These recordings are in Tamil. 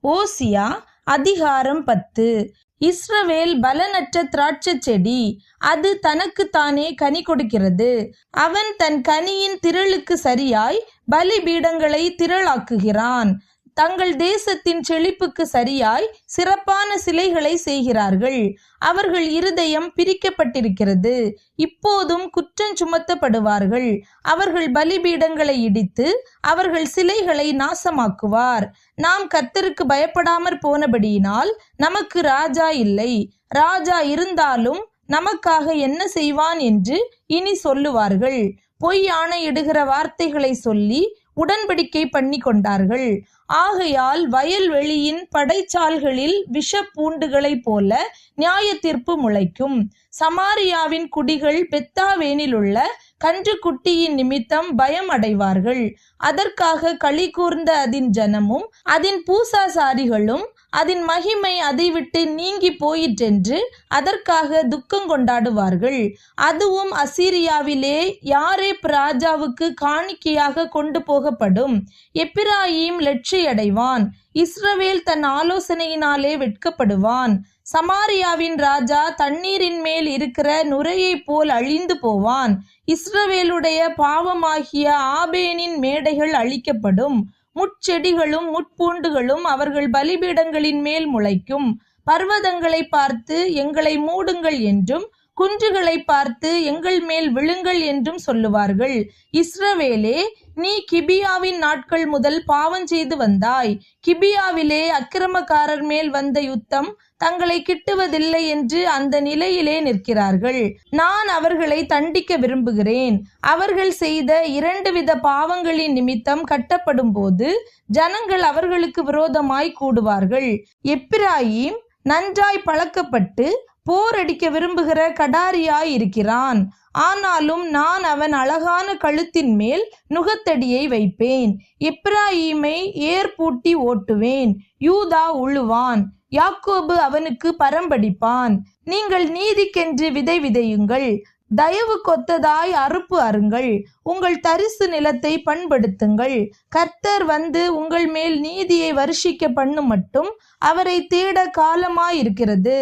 ஓசியா அதிகாரம் 10. இஸ்ரவேல் பலனற்ற திராட்சை செடி, அது தனக்குத்தானே கனி கொடுக்கிறது. அவன் தன் கனியின் திரளுக்கு சரியாய் பலிபீடங்களை திரளாக்குகிறான். தங்கள் தேசத்தின் செழிப்புக்கு சரியாய் சிறப்பான சிலைகளை செய்கிறார்கள். அவர்கள் இருதயம் பிரிக்கப்பட்டிருக்கிறது. இப்போதும் குற்றம் சுமத்தப்படுவார்கள். அவர்கள் பலிபீடங்களை இடித்து அவர்கள் சிலைகளை நாசமாக்குவார். நாம் கர்த்தருக்கு பயப்படாமற் போனபடியினால் நமக்கு ராஜா இல்லை. ராஜா இருந்தாலும் நமக்காக என்ன செய்வான் என்று இனி சொல்லுவார்கள். பொய் ஆணையிடுகிற வார்த்தைகளை சொல்லி உடன்படிக்கை பண்ணி கொண்டார்கள். ஆகையால் வயல்வெளியின் படைச்சால்களில் விஷப்பூண்டுகளைப் போல நியாய தீர்ப்பு முளைக்கும். சமாரியாவின் குடிகள் பெத்தாவேனிலுள்ள கன்றுக்குட்டியின் நிமித்தம் பயம் அடைவார்கள். அதற்காக களி கூர்ந்த அதின் ஜனமும் அதின் பூசாசாரிகளும் அதன் மகிமை அதை விட்டு நீங்கி போயிற்றென்று அதற்காக துக்கம் கொண்டாடுவார்கள். அதுவும் அசீரியாவிலே யாரேப் ராஜாவுக்கு காணிக்கையாக கொண்டு போகப்படும். எப்பிராயீம் லட்சியடைவான். இஸ்ரவேல் தன் ஆலோசனையினாலே வெட்கப்படுவான். சமாரியாவின் ராஜா தண்ணீரின் மேல் இருக்கிற நுரையை போல் அழிந்து போவான். இஸ்ரவேலுடைய பாவமாகிய ஆபேனின் மேடைகள் அழிக்கப்படும். முட்செடிகளும் முட்பூண்டுகளும் அவர்கள் பலிபீடங்களின் மேல் முளைக்கும். பர்வதங்களை பார்த்து எங்களை மூடுங்கள் என்றும் குன்றுகளை பார்த்து எங்கள் மேல் விழுங்கள் என்றும் சொல்லுவார்கள். இஸ்ரவேலே, நீ கிபியாவின் நாட்கள் முதல் பாவம் செய்து வந்தாய். கிபியாவிலே அக்கிரமக்காரர் மேல் வந்த யுத்தம் தங்களை கிட்டுவதில்லை என்று அந்த நிலையிலே நிற்கிறார்கள். நான் அவர்களை தண்டிக்க விரும்புகிறேன். அவர்கள் செய்த 2 வித பாவங்களின் நிமித்தம் கட்டப்படும் போது ஜனங்கள் அவர்களுக்கு விரோதமாய் கூடுவார்கள். எப்பிராயீம் நன்றாய் பழக்கப்பட்டு போரடிக்க விரும்புகிற கடாரியாய் இருக்கிறான். ஆனாலும் நான் அவன் அழகான கழுத்தின் மேல் நுகத்தடியை வைப்பேன். எப்பிராயீமை ஏர் பூட்டி ஓட்டுவேன். யூதா உழுவான். யாக்கோபு அவனுக்கு பரம்படிப்பான். நீங்கள் நீதிக்கென்று விதை விதையுங்கள். தயவு கொத்ததாய் அறுப்பு அருங்கள். உங்கள் தரிசு நிலத்தை பண்படுத்துங்கள். கர்த்தர் வந்து உங்கள் மேல் நீதியை வருஷிக்க பண்ணும் மட்டும் அவரை தேட காலமாயிருக்கிறது.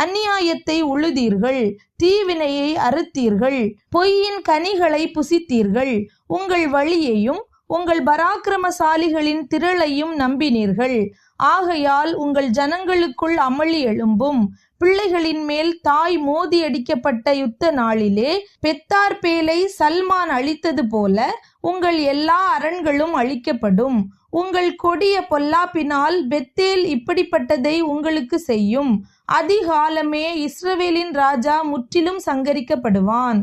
அநியாயத்தை உழுதீர்கள், தீவினையை அறுத்தீர்கள், பொய்யின் கனிகளை புசித்தீர்கள். உங்கள் வழியையும் உங்கள் பராக்கிரமசாலிகளின் திரளையும் நம்பினீர்கள். ஆகையால் உங்கள் ஜனங்களுக்குள் அமளி எழும்பும். பிள்ளைகளின் மேல் தாய் மோதி அடிக்கப்பட்ட யுத்த நாளிலே பெத்தார்பேலை சல்மான் அழித்தது போல உங்கள் எல்லா அரண்களும் அழிக்கப்படும். உங்கள் கொடிய பொல்லாப்பினால் பெத்தேல் இப்படிப்பட்டதை உங்களுக்கு செய்யும். அதிகாலமே இஸ்ரவேலின் ராஜா முற்றிலும் சங்கரிக்கப்படுவான்.